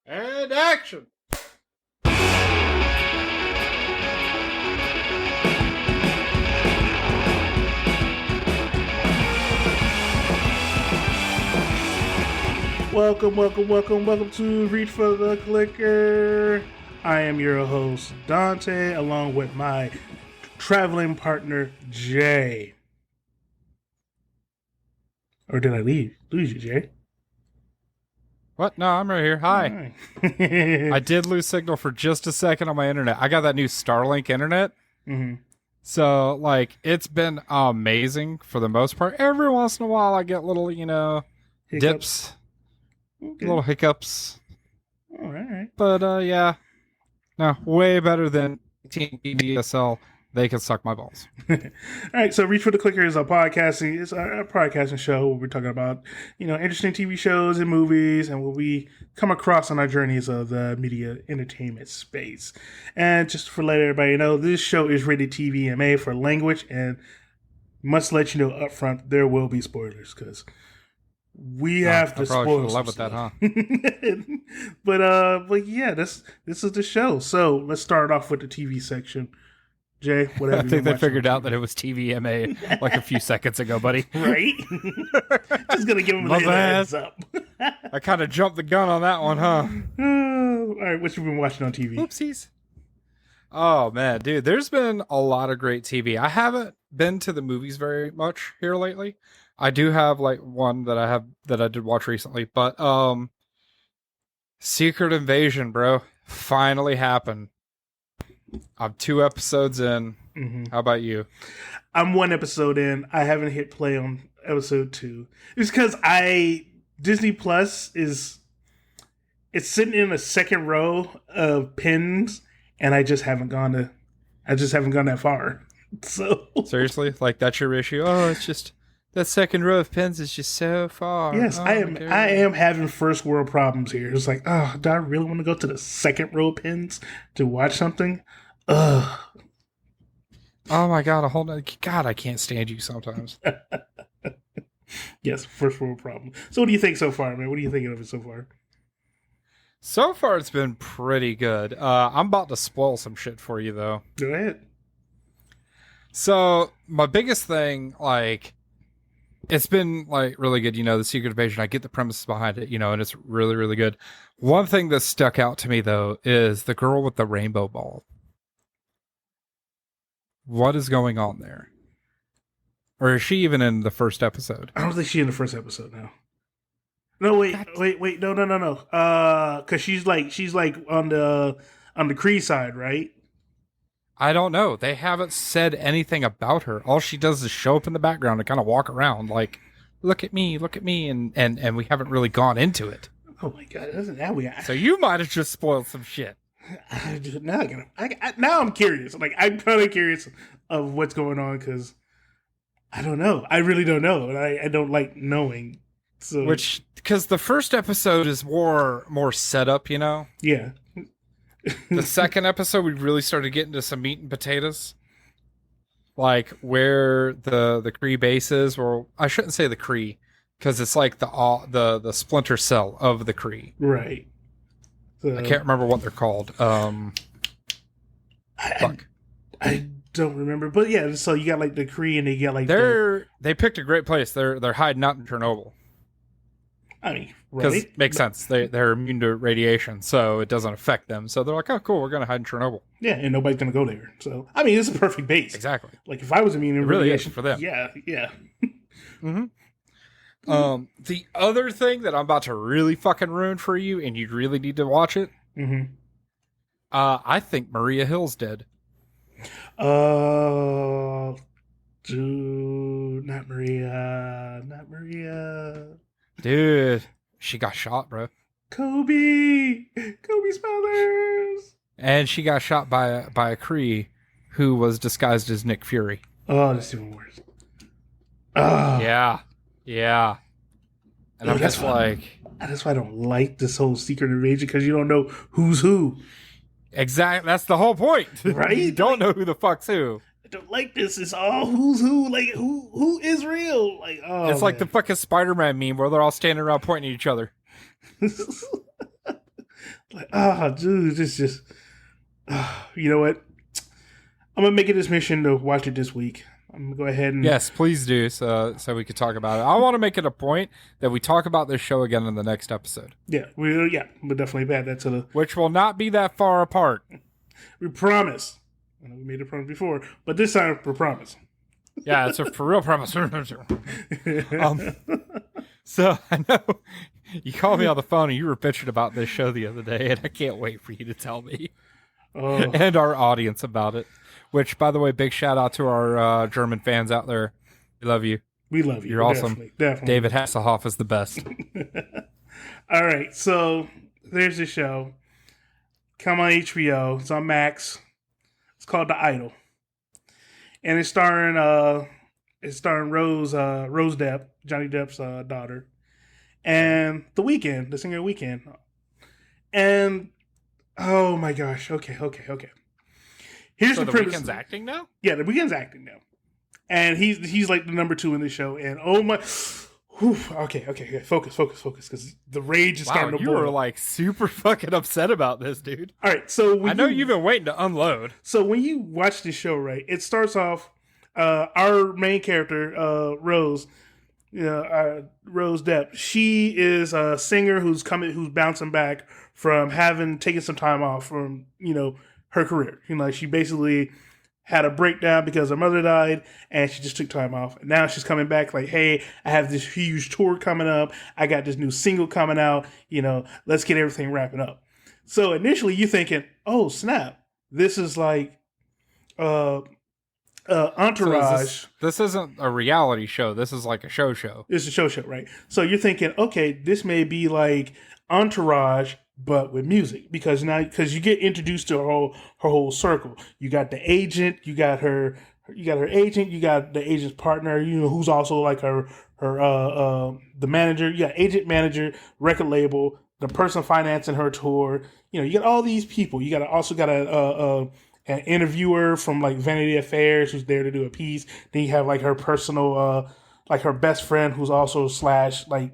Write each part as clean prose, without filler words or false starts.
And action! Welcome to Reach for the Clicker. I am your host, Donte, along with my traveling partner, Jay. Or did I lose you, Jay? What? No, I'm right here. Hi. Right. I did lose signal for just a second on my internet. I got that new Starlink internet. Mm-hmm. So, it's been amazing for the most part. Every once in a while, I get little, dips, Okay. little hiccups. All right. But, yeah. No, way better than DSL. They can suck my balls. All right, so Reach for the Clicker is a podcasting. It's a podcasting show where we're talking about interesting TV shows and movies and what we come across on our journeys of the media entertainment space. And just for let everybody know, this show is rated TVMA for language, and must let you know up front there will be spoilers because we have to spoil some with that, huh? but yeah, this is the show. So let's start off with the TV section. Jay, whatever. I think they figured out that it was TVMA like a few seconds ago, buddy. Right? Just gonna give them a heads up. I kind of jumped the gun on that one, huh? All right, what you been watching on TV? Oopsies. Oh man, dude, there's been a lot of great TV. I haven't been to the movies very much here lately. I do have one that I did watch recently, but Secret Invasion, bro, finally happened. I'm 2 episodes in. Mm-hmm. How about you? I'm 1 episode in. I haven't hit play on episode 2. It's because Disney Plus it's sitting in a second row of pins, and I just haven't gone that far. So seriously, that's your issue? Oh, it's just that second row of pins is just so far. Yes, I am having first world problems here. It's like, oh, do I really want to go to the second row of pins to watch something? Ugh. Oh my god, God, I can't stand you sometimes. Yes, first world problem. So what do you think so far, man? What are you thinking of it so far? So far, it's been pretty good. I'm about to spoil some shit for you, though. Go ahead. So, my biggest thing, it's been really good, the Secret Invasion. I get the premises behind it, and it's really, really good. One thing that stuck out to me though is the girl with the rainbow ball. What is going on there? Or is she even in the first episode? I don't think she's in the first episode now. No, wait, no. Cause she's on the Kree side, right? I don't know. They haven't said anything about her. All she does is show up in the background and kind of walk around look at me, and we haven't really gone into it. Oh my god! So you might have just spoiled some shit. Now I'm curious. I'm kind of curious of what's going on because I don't know. I really don't know, and I don't like knowing. So because the first episode is more setup, Yeah. The second episode, we really started getting to some meat and potatoes. Where the Kree base is. Well, I shouldn't say the Kree, because it's the splinter cell of the Kree. Right. So, I can't remember what they're called. I don't remember. But yeah, so you got the Kree and they get they picked a great place. They're hiding out in Chernobyl. I mean, because right? Makes sense. They're immune to radiation, so it doesn't affect them. So they're like, oh, cool, we're going to hide in Chernobyl. Yeah, and nobody's going to go there. So, I mean, it's a perfect base. Exactly. If I was immune to radiation, really is for them. Yeah. Mm-hmm. The other thing that I'm about to really fucking ruin for you, and you really need to watch it, mm-hmm. I think Maria Hill's dead. Dude, not Maria. Dude, she got shot, bro. Kobe Smulders. And she got shot by a Kree who was disguised as Nick Fury. Oh, that's even worse. Oh. Yeah. And I'm just that's why I don't like this whole Secret Invasion, because you don't know who's who. Exactly. That's the whole point. Right? You don't know who the fuck's who. I don't like this. It's all who's who. Who is real? It's like the fucking Spider-Man meme where they're all standing around pointing at each other. Like, dude, it's just, you know what? I'm gonna make it this mission to watch it this week. I'm gonna go ahead and Yes, please do, so we could talk about it. I want to make it a point that we talk about this show again in the next episode, we'll definitely add that to the. which will not be that far apart. We promise. I know we made a promise before, but this time we promise. Yeah, it's a for real promise. So I know you called me on the phone and you were bitching about this show the other day, and I can't wait for you to tell me and our audience about it. Which, by the way, big shout out to our German fans out there. We love you. We love you. You're awesome. Definitely. David Hasselhoff is the best. All right, so there's the show. Come on HBO. It's on Max. It's called The Idol, and it's starring Rose Depp, Johnny Depp's daughter, and The Weeknd, the singer Weeknd, and oh my gosh, okay. Here's so the the premise. Weeknd's acting now? Yeah, The Weeknd's acting now, and he's like the number 2 in the show, and oh my. Whew, okay. Focus, because the rage is starting to boil. You were like super fucking upset about this, dude. All right, so I know you've been waiting to unload. So when you watch this show, right, it starts off. Our main character, Rose Depp. She is a singer who's bouncing back from having taken some time off from her career. She basically had a breakdown because her mother died, and she just took time off. And now she's coming back like, hey, I have this huge tour coming up. I got this new single coming out. Let's get everything wrapping up. So initially you're thinking, oh, snap. This is like Entourage. So this isn't a reality show. This is like a show. It's a show, right? So you're thinking, okay, this may be like Entourage, but with music, because you get introduced to her whole circle. You got the agent, you got her agent, you got the agent's partner, who's also like her the manager. You got agent, manager, record label, the person financing her tour. You got all these people. You also got an interviewer from like Vanity Affairs who's there to do a piece. Then you have like her personal like her best friend who's also / like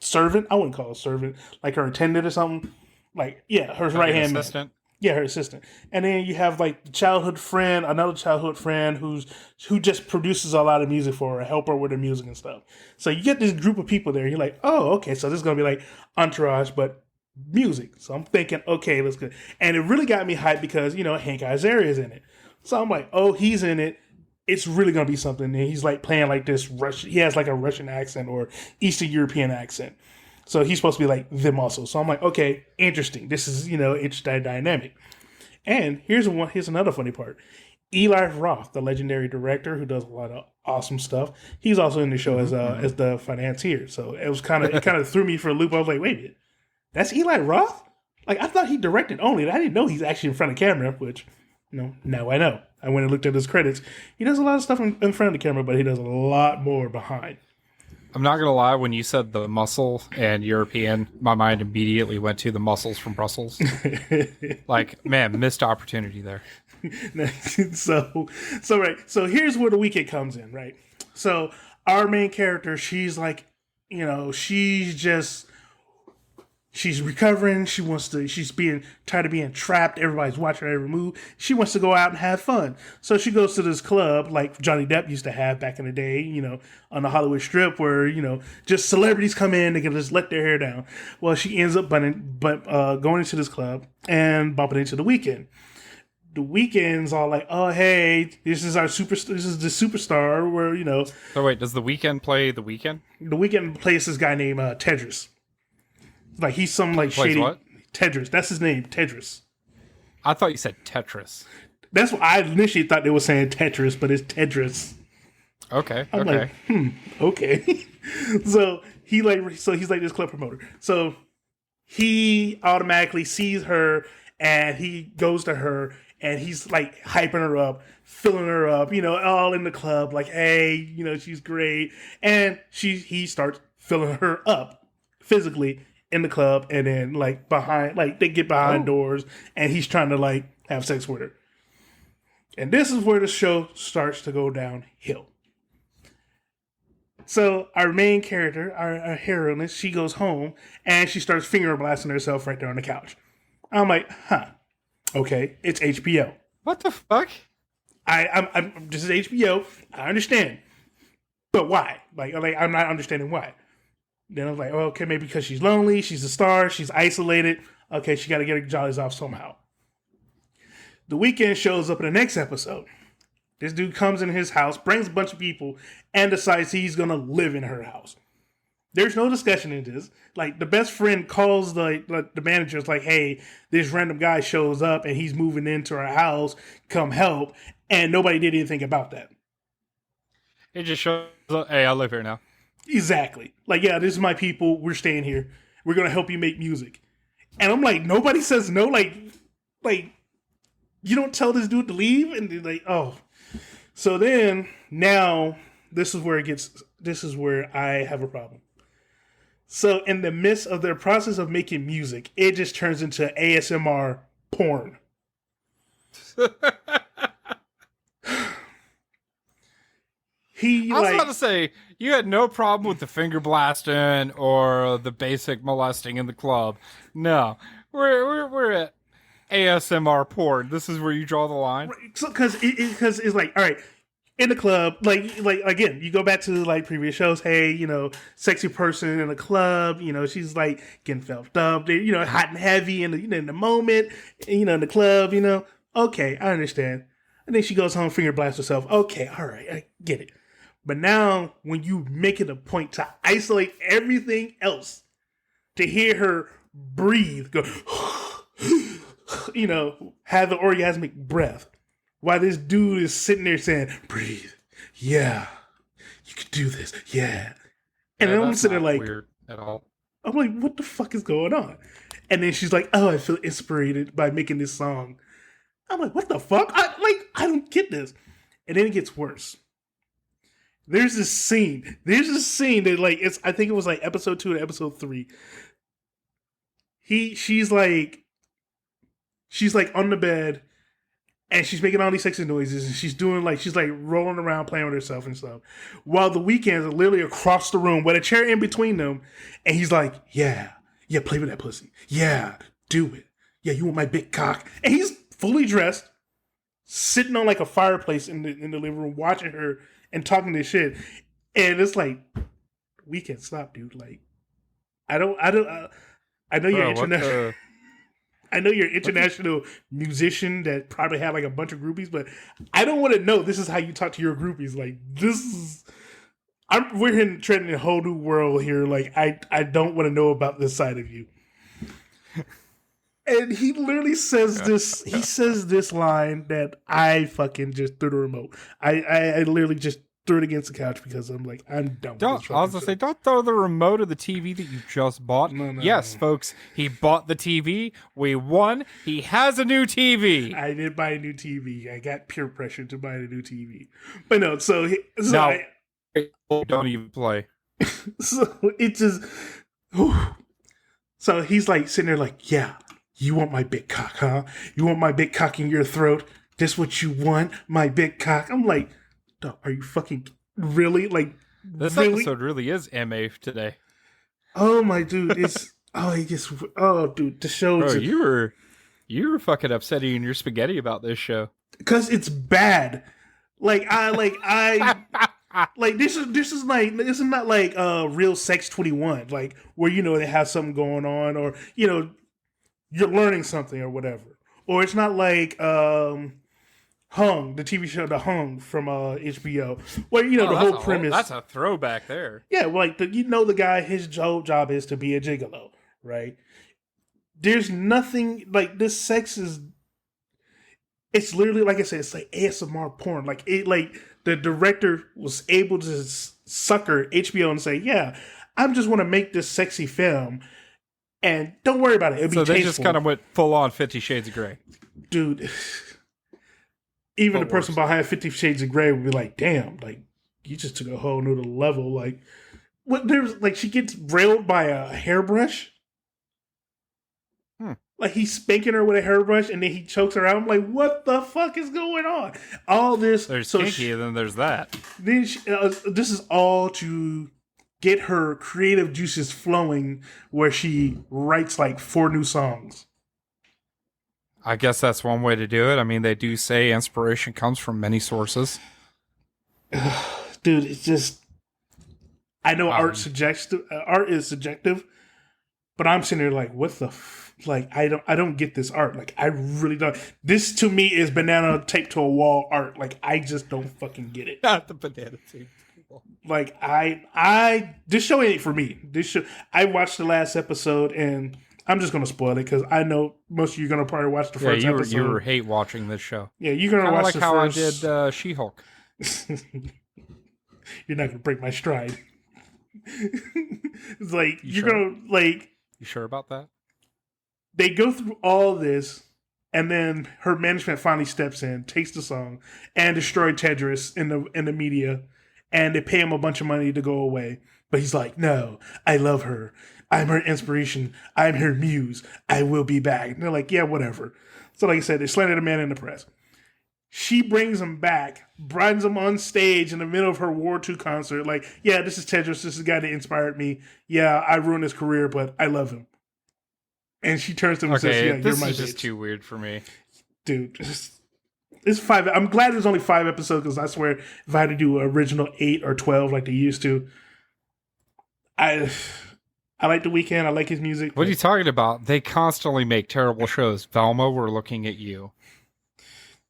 servant. I wouldn't call it servant, like her attendant or something. Like, yeah, her right hand assistant. Yeah, her assistant. And then you have like another childhood friend who just produces a lot of music for her, help her with her music and stuff. So you get this group of people there. You're like, oh, okay, so this is gonna be like Entourage, but music. So I'm thinking, okay, let's go. And it really got me hyped because Hank Azaria is in it. So I'm like, oh, he's in it. It's really gonna be something. And he's like playing like this Russian. He has like a Russian accent or Eastern European accent. So he's supposed to be like them also. So I'm like, okay, interesting. This is interesting dynamic. And here's another funny part. Eli Roth, the legendary director who does a lot of awesome stuff, he's also in the show as the financier. So it kind of threw me for a loop. I was like, wait a minute, that's Eli Roth? Like, I thought he directed only. I didn't know he's actually in front of camera, which now I know. I went and looked at his credits. He does a lot of stuff in front of the camera, but he does a lot more behind. I'm not going to lie, when you said the muscle and European, my mind immediately went to the muscles from Brussels. Like, man, missed opportunity there. So here's where The Weeknd comes in, right? So our main character, she's like, she's recovering. She's being tired of being trapped. Everybody's watching her every move. She wants to go out and have fun. So she goes to this club like Johnny Depp used to have back in the day, on the Hollywood Strip where, just celebrities come in, they can just let their hair down. Well, she ends up going into this club and bumping into The Weeknd. The Weeknd's all like, oh, hey, this is the superstar where, So wait, does The Weeknd play The Weeknd? The Weeknd plays this guy named Tedros. Like, he's some like plays shady what? Tedros. That's his name, Tedros. I thought you said Tetris. That's what I initially thought they were saying Tetris, but it's Tedros. Okay. I'm like, okay. So he's like this club promoter. So he automatically sees her and he goes to her and he's like hyping her up, filling her up, all in the club, like, hey, she's great. And he starts filling her up physically in the club, and then like behind, like they get behind doors and he's trying to like have sex with her. And this is where the show starts to go downhill. So our main character, our heroine, she goes home and she starts finger blasting herself right there on the couch. I'm like, huh, okay, it's HBO. What the fuck? I'm this is HBO. I understand, but why? Like I'm not understanding why. Then I'm like, oh, okay, maybe because she's lonely, she's a star, she's isolated. Okay, she got to get her jollies off somehow. The Weeknd shows up in the next episode. This dude comes in his house, brings a bunch of people, and decides he's gonna live in her house. There's no discussion in this. Like the best friend calls the manager, it's like, hey, this random guy shows up and he's moving into our house. Come help, and nobody did anything about that. It just shows, hey, I live here now. Exactly. Like, yeah, this is my people. We're staying here. We're gonna help you make music. And I'm like, nobody says no. Like you don't tell this dude to leave, and they're like, oh. So then now this is where I have a problem. So in the midst of their process of making music, it just turns into ASMR porn. I was about to say, you had no problem with the finger blasting or the basic molesting in the club. No, we're at ASMR porn. This is where you draw the line. So because it's like, all right, in the club, like again, you go back to like previous shows. Hey, sexy person in the club. She's like getting felt up. They, hot and heavy in the moment. In the club. Okay, I understand. And then she goes home, finger blasts herself. Okay, all right, I get it. But now, when you make it a point to isolate everything else, to hear her breathe, go, have the orgasmic breath, while this dude is sitting there saying, breathe, yeah, you can do this, yeah. And then I'm sitting there like, weird at all. I'm like, what the fuck is going on? And then she's like, oh, I feel inspired by making this song. I'm like, what the fuck? I don't get this. And then it gets worse. There's this scene that I think it was like episode 2 and episode 3. She's like on the bed and she's making all these sexy noises and she's rolling around playing with herself and stuff. While the Weeknd's are literally across the room with a chair in between them, and he's like, yeah, play with that pussy. Yeah, do it. Yeah, you want my big cock. And he's fully dressed, sitting on like a fireplace in the living room, watching her and talking this shit. And it's like, Weeknd, stop, dude. Like, I know you're international. I know you're an international musician that probably have like a bunch of groupies, but I don't want to know this is how you talk to your groupies. Like, we're treading in a whole new world here. Like, I don't want to know about this side of you. And he literally says this. He says this line that I fucking just threw the remote. I literally just threw it against the couch because I'm like, I'm done with this. I was gonna say, don't throw the remote of the TV that you just bought. No, yes, folks, he bought the TV. We won. He has a new TV. I did buy a new TV. I got peer pressure to buy a new TV. But no, don't even play. So it just. Whew. So he's like sitting there like, yeah. You want my big cock, huh? You want my big cock in your throat? This what you want? My big cock? I'm like, are you fucking really? Like, this really? episode really is MA today. Oh my dude, dude, the show. Bro, you were fucking upset eating your spaghetti about this show because it's bad. Like this is not like Real Sex 21, like where they have something going on, or you're learning something or whatever. Or it's not like Hung, the TV show The Hung from HBO, where the whole premise. That's a throwback there. Yeah, like the guy, his job is to be a gigolo, right? There's nothing like this. Sex is. It's literally, like I said, it's like ASMR porn. Like the director was able to sucker HBO and say, yeah, I just want to make this sexy film. And don't worry about it. It'll be tasteful. They just kind of went full on 50 Shades of Grey. Dude, even the person behind 50 Shades of Grey would be like, damn, like, you just took a whole new level. Like, what? There's like, she gets railed by a hairbrush. Like he's spanking her with a hairbrush and then he chokes her out. I'm like, what the fuck is going on? All this. There's kinky, and then there's that. Then this is all to get her creative juices flowing, where she writes like 4 new songs. I guess that's one way to do it. I mean, they do say inspiration comes from many sources. Dude, it's just. I know art is subjective, but I'm sitting there like, what the like I don't get this art. Like I really don't. This to me is banana taped to a wall art. Like I just don't fucking get it. Not the banana tape. Like I this show ain't for me. This show I watched the last episode and I'm just gonna spoil it because I know most of you are gonna probably watch the first episode. You were hate watching this show. Yeah, you're gonna watch like the how first. I did She-Hulk. You're not gonna break my stride. It's like you're sure? gonna like. You sure about that? They go through all this, and then her management finally steps in, takes the song, and destroy Tedros in the media, and they pay him a bunch of money to go away. But he's like, "No, I love her. I'm her inspiration. I'm her muse. I will be back." And they're like, "Yeah, whatever." So, like I said, they slandered the man in the press. She brings him back, brings him on stage in the middle of her War II concert. Like, yeah, this is Tedros. This is the guy that inspired me. Yeah, I ruined his career, but I love him. And she turns to him and says, "Yeah, you're my bitch." This is just too weird for me, dude. It's 5. I'm glad there's only 5 episodes because I swear if I had to do original 8 or 12 like they used to, I like The Weeknd. I like his music. What are you talking about? They constantly make terrible shows. Velma, we're looking at you.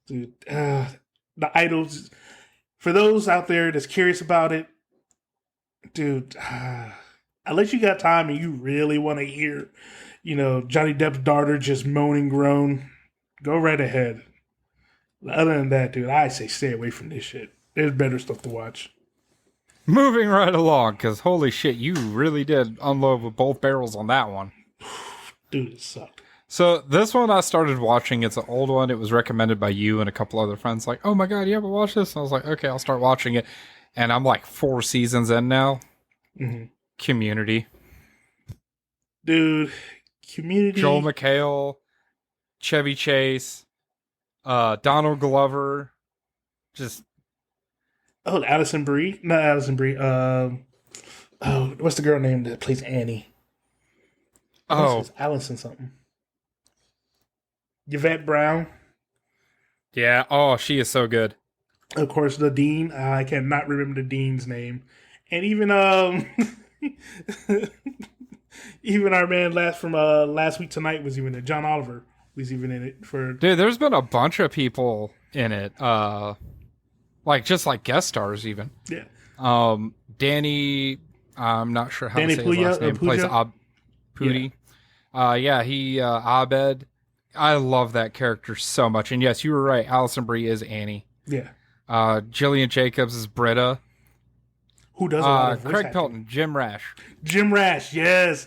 Dude, the Idols. For those out there that's curious about it, dude, unless you got time and you really want to hear, Johnny Depp's daughter just moan and groan, go right ahead. Other than that, dude, I say stay away from this shit. There's better stuff to watch. Moving right along, because holy shit, you really did unload with both barrels on that one. Dude, it sucked. So this one I started watching. It's an old one. It was recommended by you and a couple other friends. Like, oh my god, you haven't watched this? And I was like, okay, I'll start watching it. And I'm like 4 seasons in now. Mm-hmm. Community. Dude, Community. Joel McHale, Chevy Chase, Donald Glover. Just. Oh, Alison Brie? Not Alison Brie. What's the girl name that plays Annie? Oh. Allison something. Yvette Brown. Yeah. Oh, she is so good. Of course, the Dean. I cannot remember the Dean's name. And even even our man last week tonight was even in it. John Oliver was even in it for. Dude, there's been a bunch of people in it. Just like guest stars even. Yeah. Danny, I'm not sure how Danny to say his last name. Plays Pudi. Yeah. He Abed. I love that character so much. And yes, you were right. Alison Brie is Annie. Yeah. Jillian Jacobs is Britta. Who does a lot of voice Craig acting. Pelton, Jim Rash. Jim Rash, yes.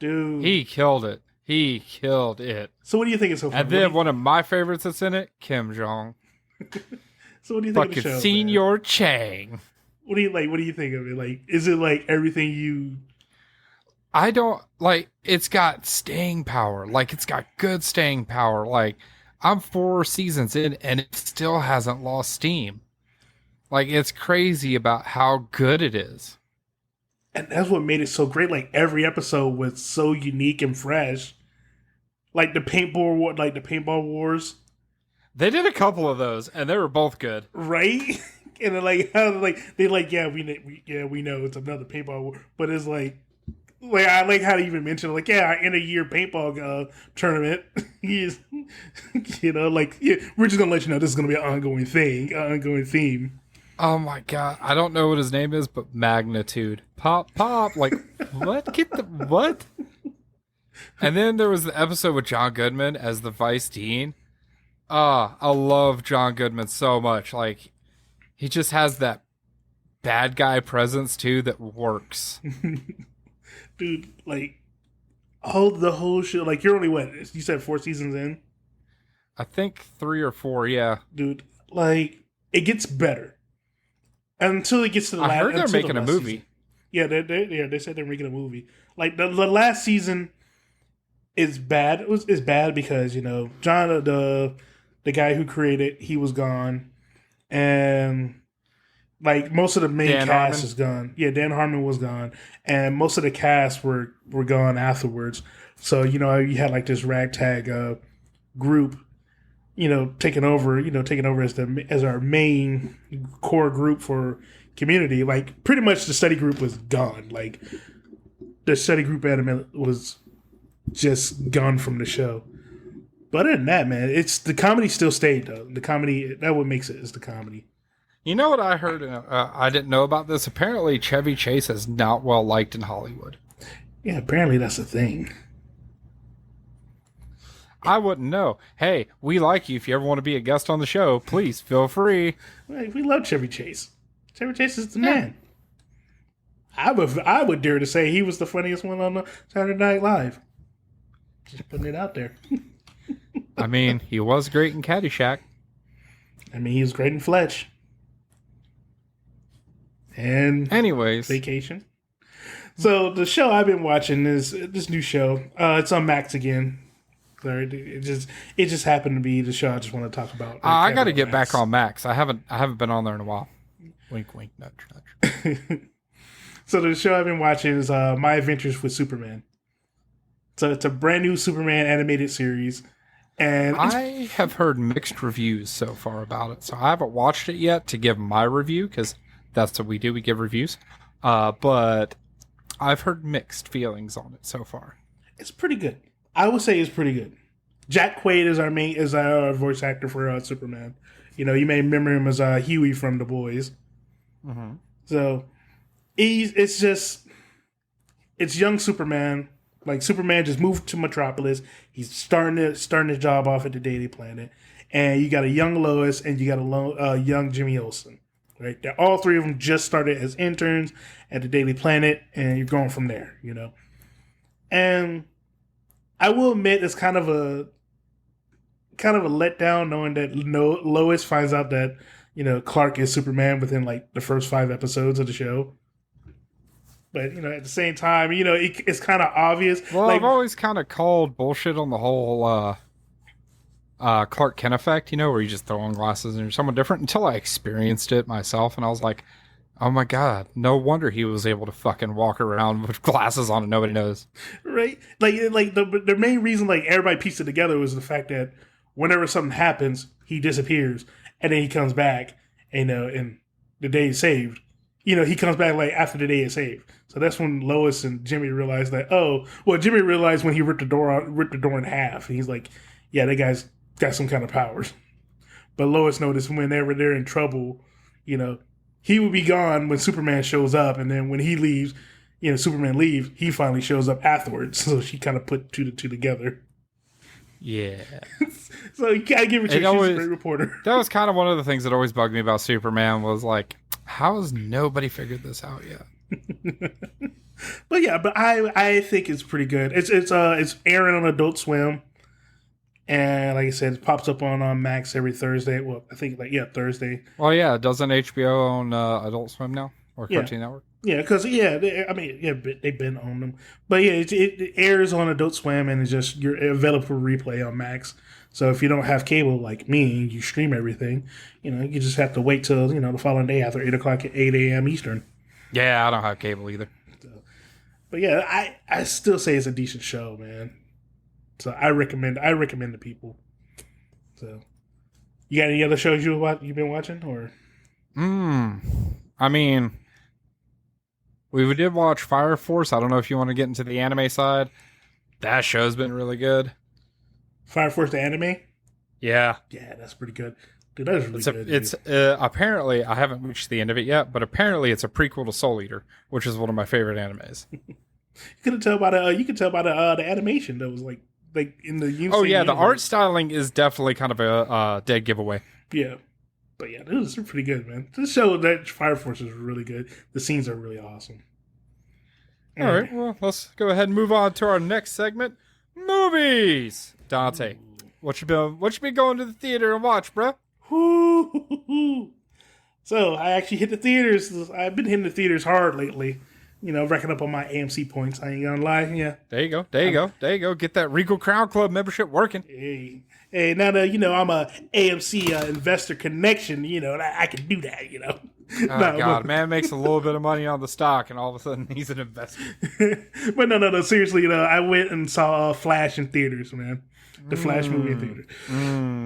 Dude. He killed it. He killed it. So what do you think is so funny? And then one of my favorites that's in it, Kim Jong. So what do you think of the Fucking show? Senior Chang. What do you like? What do you think of it? Like, is it like everything you? I don't like. It's got staying power. Like, it's got good staying power. Like, I'm 4 seasons in, and it still hasn't lost steam. Like, it's crazy about how good it is. And that's what made it so great. Like, every episode was so unique and fresh. Like the paintball wars. They did a couple of those, and they were both good. Right? And they're like, we know it's another paintball war, but it's like I like how they even mentioned like, yeah, our end of year paintball tournament. He's, we're just gonna let you know this is gonna be an ongoing theme. Oh my god, I don't know what his name is, but Magnitude, pop, like what? Get the what? And then there was the episode with John Goodman as the vice dean. I love John Goodman so much. Like, he just has that bad guy presence too that works. Dude, like, the whole show. Like, you're only what? You said 4 seasons in? I think 3 or 4, yeah. Dude, like, it gets better. Until it gets to the last. I heard they're making a movie. Season. Yeah, they said they're making a movie. Like, the last season, It's bad. It's bad because John, the guy who created, he was gone, and like most of the main Dan cast Harmon? is gone. Yeah, Dan Harmon was gone, and most of the cast were gone afterwards. So you had like this ragtag group, taking over as our main core group for Community. Like pretty much the study group was gone. Like the study group element was just gone from the show. But other than that, man, it's the comedy still stayed though. The comedy, that what makes it, is the comedy. You know what I heard? I didn't know about this. Apparently, Chevy Chase is not well liked in Hollywood. Yeah, apparently that's a thing. I wouldn't know. Hey, we like you. If you ever want to be a guest on the show, please feel free. Like, we love Chevy Chase. Chevy Chase is the man. I would dare to say he was the funniest one on the Saturday Night Live. Just putting it out there. I mean, he was great in Caddyshack. I mean, he was great in Fletch. And Anyways, Vacation. So the show I've been watching is this new show. It's on Max again. Sorry, it just happened to be the show I just want to talk about. I got to get back on Max. I haven't been on there in a while. Wink, wink, nudge, nudge. So the show I've been watching is My Adventures with Superman. So it's a brand new Superman animated series, and I have heard mixed reviews so far about it. So I haven't watched it yet to give my review because that's what we do. We give reviews. But I've heard mixed feelings on it so far. it's pretty good. I would say it's pretty good. Jack Quaid is our voice actor for Superman. You may remember him as Huey from The Boys. Mm-hmm. So it's young Superman. Like Superman just moved to Metropolis. He's starting his job off at the Daily Planet, and you got a young Lois and you got a young Jimmy Olsen. Right, all three of them just started as interns at the Daily Planet, and you're going from there. And I will admit it's kind of a letdown knowing that Lois finds out that Clark is Superman within like the first 5 episodes of the show. But at the same time, it's kind of obvious. Well, I've always kind of called bullshit on the whole Clark Kent effect, where you just throw on glasses and you're someone different, until I experienced it myself, and I was like, oh my god, no wonder he was able to fucking walk around with glasses on and nobody knows. Right? Like the main reason like everybody pieced it together was the fact that whenever something happens, he disappears and then he comes back, and the day is saved. He comes back like after the day is saved. So that's when Lois and Jimmy realized that, Jimmy realized when he ripped the door in half. He's like, yeah, that guy's got some kind of powers. But Lois noticed whenever they're in trouble, he would be gone when Superman shows up, and then when he leaves, Superman leaves, he finally shows up afterwards. So she kind of put two together. Yeah. So you gotta give her she's a great reporter. That was kind of one of the things that always bugged me about Superman was like, how has nobody figured this out yet? But I think it's pretty good. It's airing on Adult Swim, and like I said, it pops up on Max every Thursday. Well, I think Thursday. Well, yeah, doesn't HBO own Adult Swim now or Cartoon Network? Yeah, because they've been on them, but yeah, it airs on Adult Swim, and you're available for replay on Max. So if you don't have cable like me, you stream everything. You just have to wait till the following day after 8:00 at 8 a.m. Eastern. Yeah, I don't have cable either. But yeah, I still say it's a decent show, man. So I recommend to people. So you got any other shows you've been watching or? I mean, we did watch Fire Force. I don't know if you want to get into the anime side. That show's been really good. Fire Force the anime? Yeah. Yeah, that's pretty good. Dude, that is really good. It's apparently, I haven't reached the end of it yet, but apparently it's a prequel to Soul Eater, which is one of my favorite animes. You could tell by the animation that was like in the the art styling is definitely kind of a dead giveaway. Yeah. But yeah, this is pretty good, man. This show that Fire Force is really good. The scenes are really awesome. All right, well, let's go ahead and move on to our next segment, movies. Dante, what you been going to the theater and watch, bro? So I actually hit the theaters. I've been hitting the theaters hard lately. racking up on my AMC points. I ain't gonna lie. Yeah. There you go. There you go. Get that Regal Crown Club membership working. Hey, now that I'm a AMC investor connection, I can do that, Oh, God, man makes a little bit of money on the stock, and all of a sudden he's an investor. But no, seriously, I went and saw Flash in theaters, man. The Flash movie in theaters.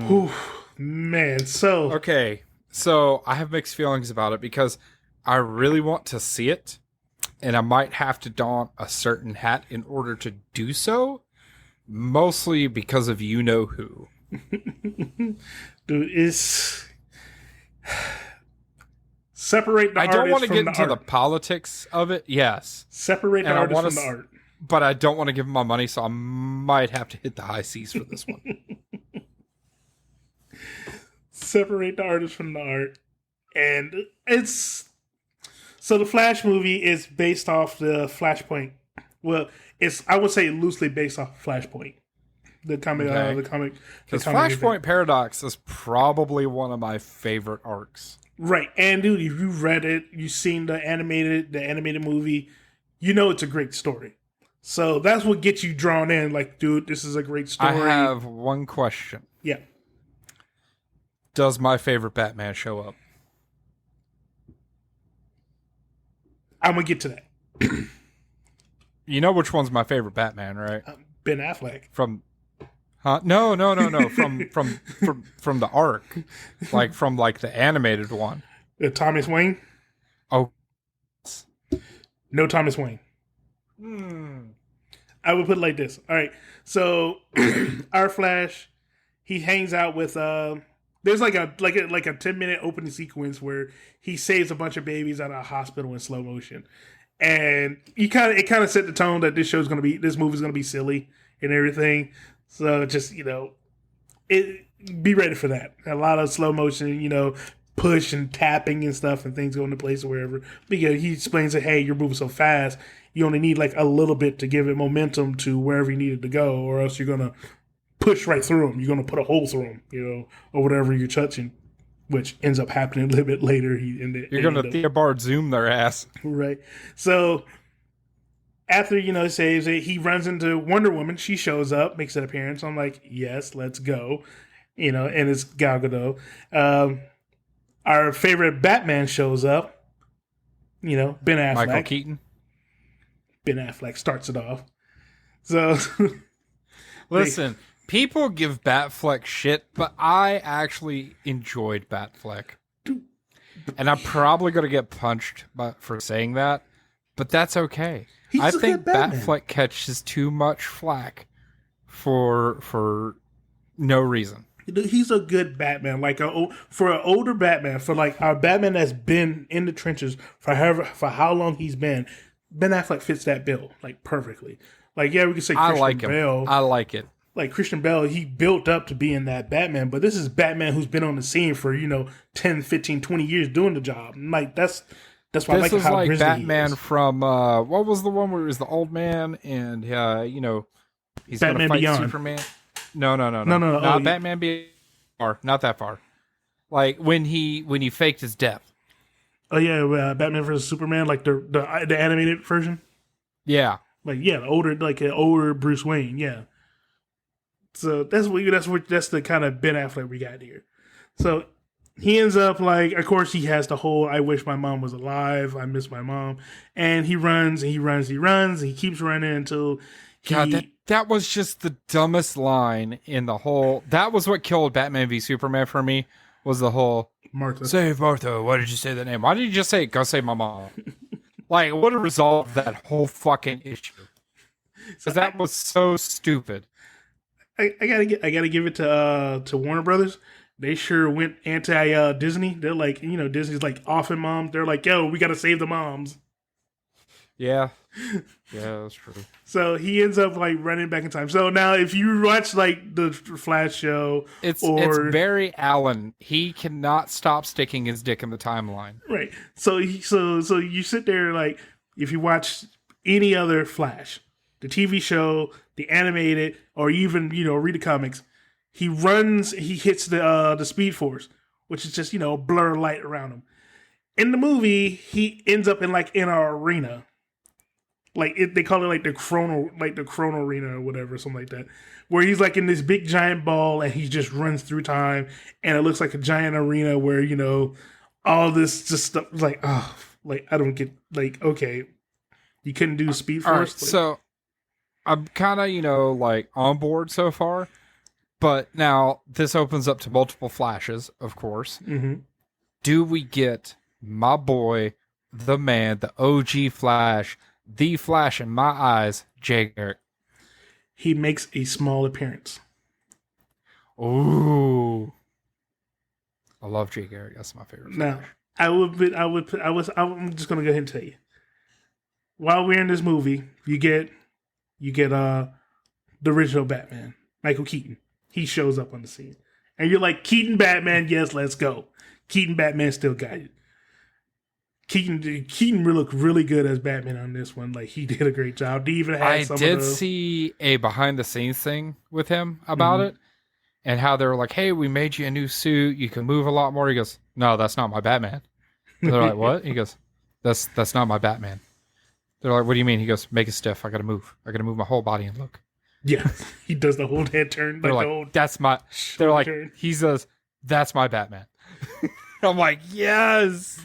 Whew, man, so... Okay, so I have mixed feelings about it because I really want to see it, and I might have to don a certain hat in order to do so, mostly because of you-know-who. Dude, it's... Separate the artist from the art. I don't want to get into the politics of it, yes. Separate the artist from the art. But I don't want to give him my money, so I might have to hit the high seas for this one. Separate the artist from the art. And it's... So the Flash movie is based off the Flashpoint. Well, I would say loosely based off Flashpoint. The comic. Because Flashpoint Paradox is probably one of my favorite arcs. Right, and dude, if you've read it, you've seen the animated movie, it's a great story. So that's what gets you drawn in. Like, dude, this is a great story. I have one question. Yeah. Does my favorite Batman show up? I'm gonna get to that. You know which one's my favorite Batman, right? Ben Affleck. Huh? No. From the arc, from the animated one. Thomas Wayne. Oh, no, Thomas Wayne. I would put it like this. All right, so our Flash, he hangs out with. There's like a 10-minute opening sequence where he saves a bunch of babies out of a hospital in slow motion, and it kind of set the tone that this movie's gonna be silly and everything. So just, be ready for that. A lot of slow motion, push and tapping and stuff and things going to place or wherever. Because he explains that, hey, you're moving so fast, you only need like a little bit to give it momentum to wherever you needed to go, or else you're going to push right through them. You're going to put a hole through them, or whatever you're touching, which ends up happening a little bit later. You're going to Theobard Zoom their ass. Right. So... After, he saves it, he runs into Wonder Woman. She shows up, makes an appearance. I'm like, yes, let's go. And it's Gal Gadot. Our favorite Batman shows up. Ben Affleck. Michael Keaton. Ben Affleck starts it off. So... Listen, people give Batfleck shit, but I actually enjoyed Batfleck. And I'm probably going to get punched for saying that, but that's okay. I think Batfleck catches too much flack for no reason. He's a good Batman. For an older Batman, for our Batman that's been in the trenches for how long he's been, Ben Affleck fits that bill perfectly. We could say Christian Bale. I like it. Like Christian Bale, he built up to being that Batman, but this is Batman who's been on the scene for 10, 15, 20 years doing the job. That's why I like how grisly Batman from what was the one where he was the old man and he's going to fight Beyond. Superman? No. Not Batman Beyond. Not that far. Like when he faked his death. Oh yeah, Batman vs Superman, like the animated version. Yeah, an older Bruce Wayne. Yeah. So that's the kind of Ben Affleck we got here. So. He ends up of course, he has the whole "I wish my mom was alive. I miss my mom," and he runs and he runs. And he keeps running until that was just the dumbest line in the whole. That was what killed Batman v Superman for me. Was the whole Martha. Save Martha. Why did you say that name? Why did you just say go save my mom? It would have resolved that whole fucking issue. Because that was so stupid. I gotta give it to Warner Brothers. They sure went anti Disney. They're like, Disney's offing moms. They're like, yo, we got to save the moms. Yeah. Yeah, that's true. So he ends up running back in time. So now if you watch the Flash show, it's Barry Allen. He cannot stop sticking his dick in the timeline. Right. So you sit there if you watch any other Flash, the TV show, the animated, or even, read the comics, he runs, he hits the Speed Force, which is just, blur light around him. In the movie, he ends up in an arena. Like they call it like the chrono arena or whatever, something like that, where he's like in this big giant ball and he just runs through time, and it looks like a giant arena where all this just stuff like like I don't get like okay, you couldn't do Speed All right, Force. so I'm kind of like on board so far, but now this opens up to multiple flashes, of course. Mm-hmm. Do we get my boy, the man, the OG Flash? The Flash in my eyes, Jay Garrick. He makes a small appearance. Ooh, I love Jay Garrick. That's my favorite. Now, Flash. I'm just gonna go ahead and tell you. While we're in this movie, you get the original Batman, Michael Keaton. He shows up on the scene, and you're like, Keaton Batman, yes, let's go. Keaton Batman still got it. Keaton looked really good as Batman on this one. Like he did a great job. He even had I did see a behind the scenes thing with him about it, and how they were like, "Hey, we made you a new suit. You can move a lot more." He goes, "No, that's not my Batman." They're like, "What?" He goes, "That's not my Batman." They're like, "What do you mean?" He goes, "Make it stiff. I gotta move. I gotta move my whole body and look." Yeah, he does the whole head turn. They're like, "That's my." They're like, turn. He says, "That's my Batman." I'm like, yes,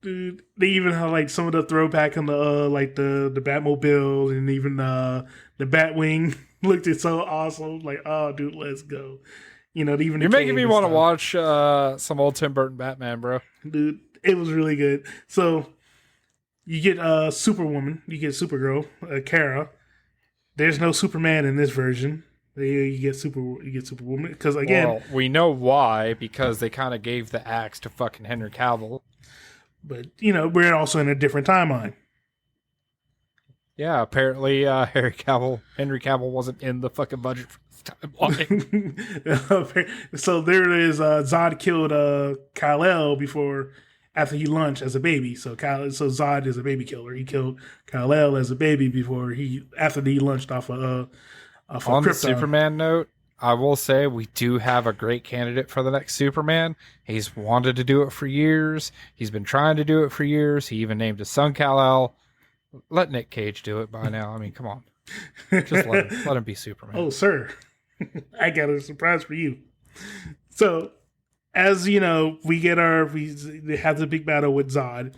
dude. They even have like some of the throwback on the like the Batmobile and even the Batwing looked it so awesome. Like, oh, dude, let's go. Even you're making me want to watch some old Tim Burton Batman, bro. Dude, it was really good. So you get Superwoman, you get Supergirl, Kara. There's no Superman in this version. You get Superwoman because again, well, we know why, because they kind of gave the axe to fucking Henry Cavill. But we're also in a different timeline. Yeah, apparently Henry Cavill wasn't in the fucking budget for this timeline. So there it is. Zod killed Kal-El after he launched as a baby. So Zod is a baby killer. He killed Kal-El as a baby after he launched off of on the Superman note, I will say we do have a great candidate for the next Superman. He's wanted to do it for years. He's been trying to do it for years. He even named his son Kal-El. Let Nick Cage do it by now. I mean, come on. Just let him be Superman. Oh, sir. I got a surprise for you. So, as we have the big battle with Zod.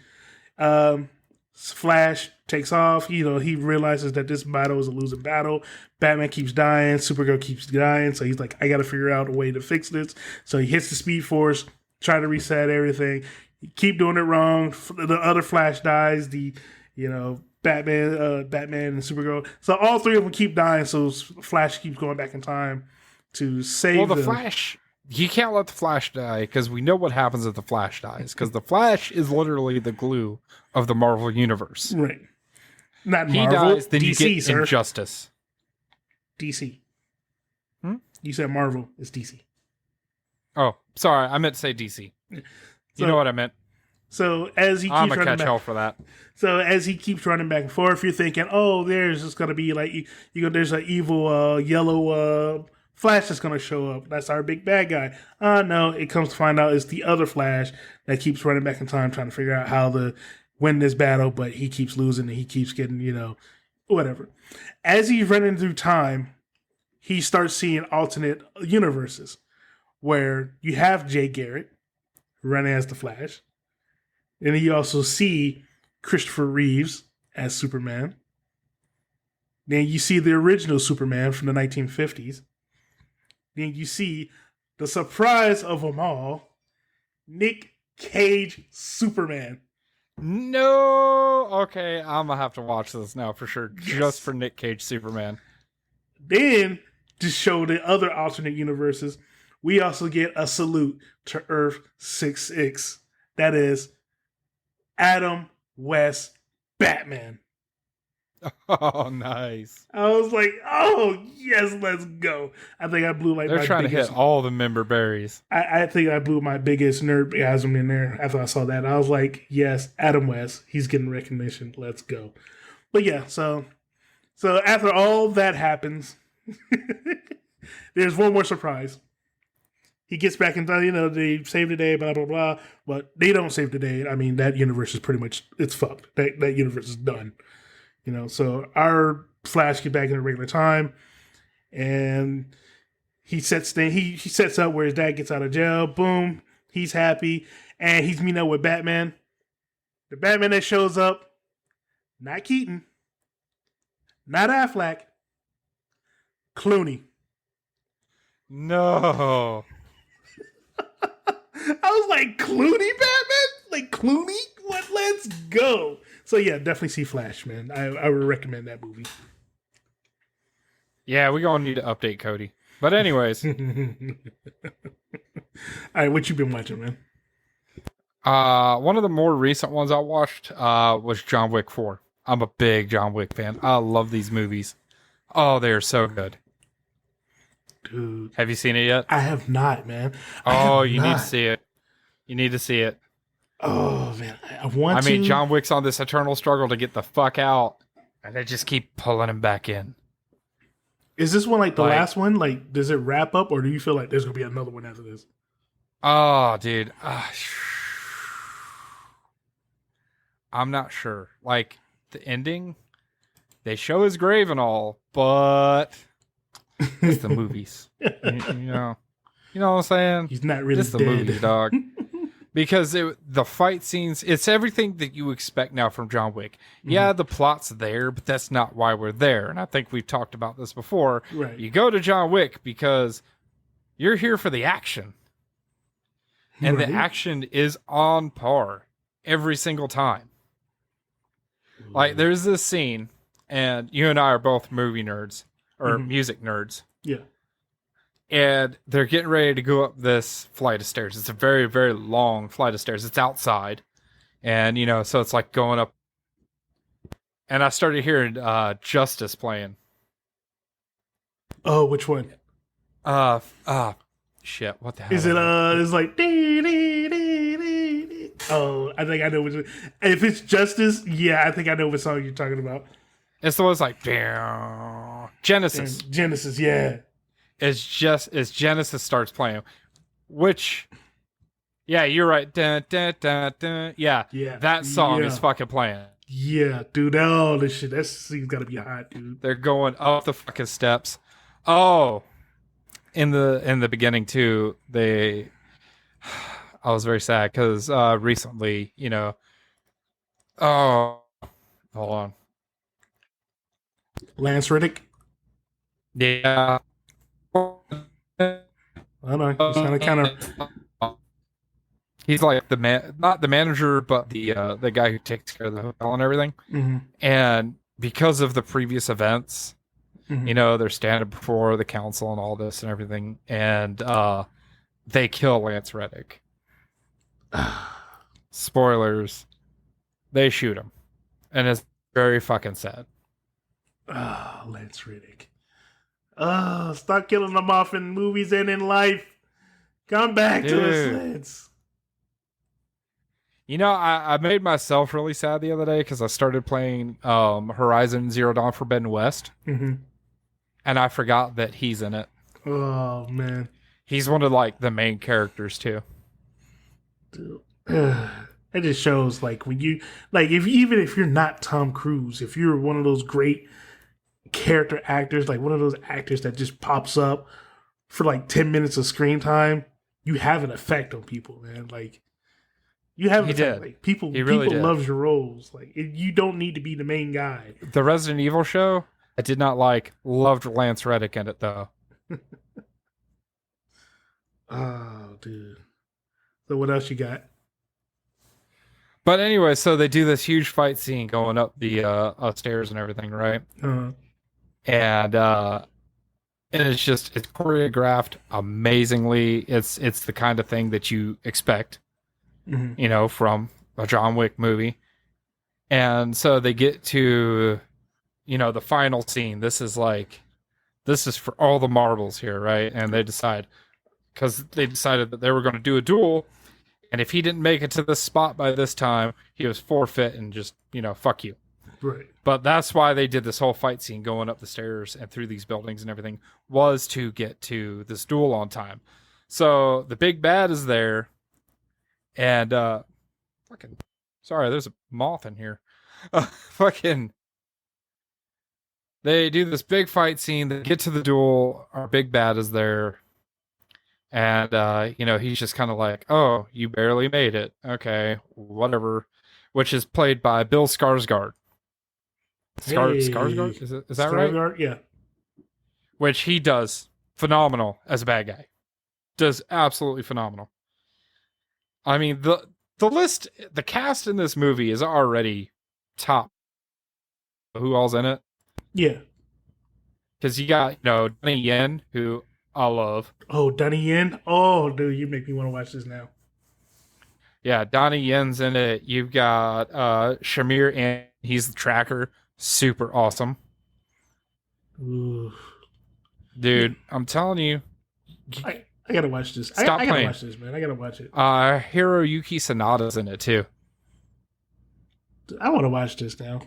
Flash takes off. He realizes that this battle is a losing battle. Batman keeps dying. Supergirl keeps dying. So he's like, I got to figure out a way to fix this. So he hits the Speed Force, try to reset everything. Keep doing it wrong. The other Flash dies. Batman and Supergirl. So all three of them keep dying. So Flash keeps going back in time to save them. Flash. You can't let the Flash die because we know what happens if the Flash dies. Because the Flash is literally the glue of the Marvel universe. Right. Not he Marvel. Dies, then DC, you get sir. Injustice. DC. You said Marvel. It's DC. Oh, sorry. I meant to say DC. You know what I meant. So as he keeps I'm running catch back, hell for that. So as he keeps running back and forth, you're thinking, oh, there's just gonna be like there's an evil yellow Flash that's gonna show up. That's our big bad guy. No, it comes to find out it's the other Flash that keeps running back in time trying to figure out how to win this battle, but he keeps losing and he keeps getting, whatever. As he's running through time, he starts seeing alternate universes where you have Jay Garrick running as the Flash. And you also see Christopher Reeves as Superman. Then you see the original Superman from the 1950s. Then you see the surprise of them all, Nick Cage Superman. No! Okay, I'm going to have to watch this now for sure. Yes. Just for Nick Cage Superman. Then, to show the other alternate universes, we also get a salute to Earth 66. That is Adam West Batman. Oh, nice. I was like, oh, yes, let's go. I think I blew They're trying to hit all the member berries. I think I blew my biggest nerdgasm in there after I saw that. I was like, yes, Adam West. He's getting recognition. Let's go. But yeah, so after all that happens, there's one more surprise. He gets back in time, they save the day, blah, blah, blah. But they don't save the day. I mean, that universe is pretty much, it's fucked. That universe is done. So our Flash get back in the regular time, and he sets up where his dad gets out of jail. Boom, he's happy, and he's meeting up with Batman. The Batman that shows up, not Keaton, not Affleck, Clooney. No. I was like, Clooney Batman? Like Clooney? What? Let's go. So yeah, definitely see Flash, man. I would recommend that movie. Yeah, we gonna need to update Cody. But anyways. All right, what you been watching, man? One of the more recent ones I watched was John Wick 4. I'm a big John Wick fan. I love these movies. Oh, they are so good. Dude. Have you seen it yet? I have not, man. Need to see it. You need to see it. Oh, man. I want to. I mean, John Wick's on this eternal struggle to get the fuck out, and they just keep pulling him back in. Is this one like the last one? Like, does it wrap up, or do you feel like there's going to be another one after this? Oh, dude. I'm not sure. Like, the ending, they show his grave and all, but it's the movies. you know what I'm saying? He's not really it's dead. The movies, dog. Because the fight scenes, it's everything that you expect now from John Wick. Yeah, the plot's there, but that's not why we're there. And I think we've talked about this before. Right. You go to John Wick because you're here for the action. And the action is on par every single time. Like, there's this scene, and you and I are both movie nerds, or music nerds. Yeah. And they're getting ready to go up this flight of stairs. It's a very, very long flight of stairs. It's outside. And, so it's like going up. And I started hearing Justice playing. Oh, which one? Shit, what the hell? Is it, it's like, dee, dee, dee, dee, dee. Oh, I think I know which one. If it's Justice, yeah, I think I know what song you're talking about. It's the one that's like, Genesis. Genesis, yeah. It's just as Genesis starts playing, which, yeah, you're right. Dun, dun, dun, dun. Yeah, that song is fucking playing. Yeah, dude, all this shit, that scene's gotta be hot, dude. They're going up the fucking steps. Oh, in the beginning too, I was very sad because recently, oh, hold on, Lance Reddick. Yeah. I know. He's kind of. He's like the man, not the manager, but the guy who takes care of the hotel and everything. Mm-hmm. And because of the previous events, they're standing before the council and all this and everything, and they kill Lance Reddick. Spoilers. They shoot him, and it's very fucking sad. Lance Reddick. Stop killing them off in movies and in life. Come back to us, Lance. I made myself really sad the other day because I started playing Horizon Zero Dawn Forbidden West. Mm-hmm. And I forgot that he's in it. Oh, man. He's one of, the main characters, too. Dude. It just shows, when you... even if you're not Tom Cruise, if you're one of those great character actors, one of those actors that just pops up for 10 minutes of screen time, you have an effect on people, man. You have an effect. People love your roles. You don't need to be the main guy. The Resident Evil show, I did not loved Lance Reddick in it though. Oh, dude. So what else you got? But anyway, so they do this huge fight scene going up the upstairs and everything, right? Uh-huh. And it's choreographed amazingly. It's the kind of thing that you expect, from a John Wick movie. And so they get to, the final scene. This is for all the marbles here, right? And they decided that they were going to do a duel. And if he didn't make it to this spot by this time, he was forfeit and just, fuck you. Right. But that's why they did this whole fight scene going up the stairs and through these buildings and everything, was to get to this duel on time. So the big bad is there, and sorry, there's a moth in here. They do this big fight scene. They get to the duel. Our big bad is there. And, he's just kind of like, oh, you barely made it. Okay, whatever. Which is played by Bill Skarsgård. Hey, Skarsgård? Is that right? Skarsgård, yeah. Which he does phenomenal as a bad guy. Does absolutely phenomenal. I mean, the cast in this movie is already top. Who all's in it? Yeah. Because you got, Donnie Yen, who I love. Oh, Donnie Yen? Oh, dude, you make me want to watch this now. Yeah, Donnie Yen's in it. You've got Shamir, and he's the tracker. Super awesome. Ooh. Dude, I'm telling you. I gotta watch this. Stop I gotta playing. watch this, man. I gotta watch it. Hiroyuki Sanada's in it, too. I want to watch this now.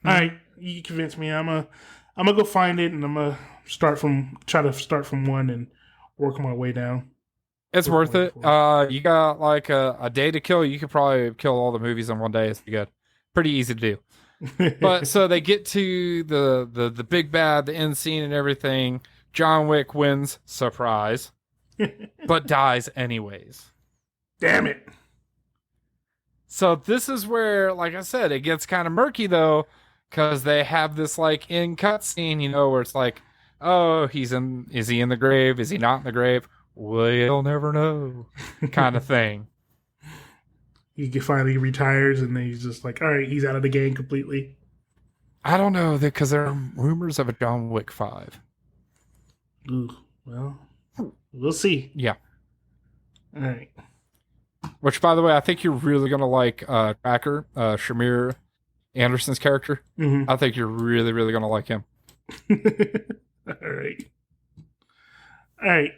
All right, you convinced me. I'm gonna go find it, and I'm gonna try to start from one and work my way down. It's worth it. You got like a day to kill. You could probably kill all the movies in one day. It's good. Pretty easy to do. But so they get to the big bad, the end scene and everything. John Wick wins, surprise, but dies anyways. Damn it. So this is where, like I said, it gets kind of murky though, because they have this like in cutscene, where it's like, oh, is he in the grave? Is he not in the grave? We'll never know, kind of thing. He finally retires, and then he's just like, all right, he's out of the game completely. I don't know, because there are rumors of a John Wick 5. Ooh, well, we'll see. Yeah. All right. Which, by the way, I think you're really going to like Tracker, Shamir Anderson's character. Mm-hmm. I think you're really, really going to like him. All right.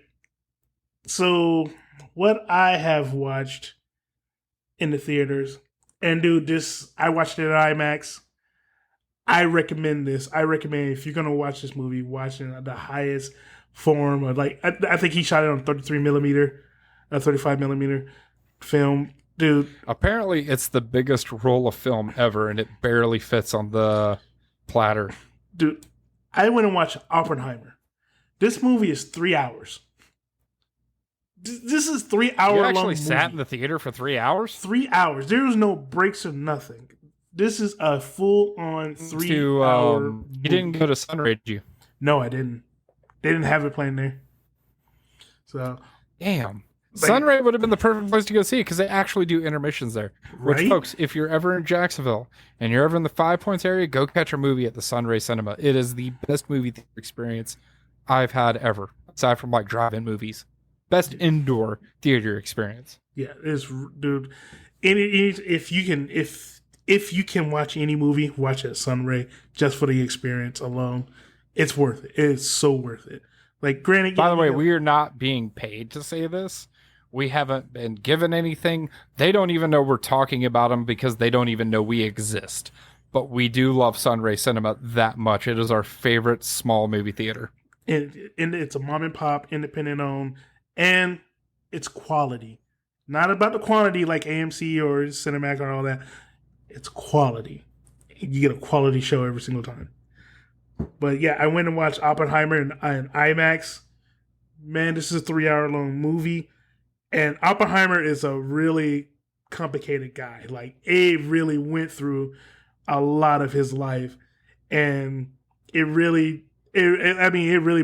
So, what I have watched in the theaters, and dude, I watched it at IMAX. I recommend this. I recommend if you're gonna watch this movie, watching the highest form of I think he shot it on 33 millimeter, 35 millimeter film, dude. Apparently, it's the biggest roll of film ever, and it barely fits on the platter. Dude, I went and watched Oppenheimer. This movie is 3 hours. This is 3 hour long. You actually movie. sat in the theater for 3 hours? 3 hours. There was no breaks or nothing. This is a full on 3 hour. You didn't go to Sunray, did you? No, I didn't. They didn't have it playing there. So, damn. Sunray would have been the perfect place to go see it because they actually do intermissions there. Which, right? folks, if you're ever in Jacksonville and you're ever in the 5 Points area, go catch a movie at the Sunray Cinema. It is the best movie theater experience I've had ever, aside from like drive-in movies. Best indoor theater experience. Yeah, it's dude. If you can watch any movie, watch it at Sunray just for the experience alone. It's worth it. It's so worth it. Like, granted, by the way, we are not being paid to say this. We haven't been given anything. They don't even know we're talking about them because they don't even know we exist. But we do love Sunray Cinema that much. It is our favorite small movie theater. And it's a mom and pop, independent owned, and it's quality. Not about the quantity like AMC or Cinemax or all that. It's quality. You get a quality show every single time. But yeah, I went and watched Oppenheimer in IMAX. Man, this is a 3 hour long movie. And Oppenheimer is a really complicated guy. Like, Abe really went through a lot of his life. And it really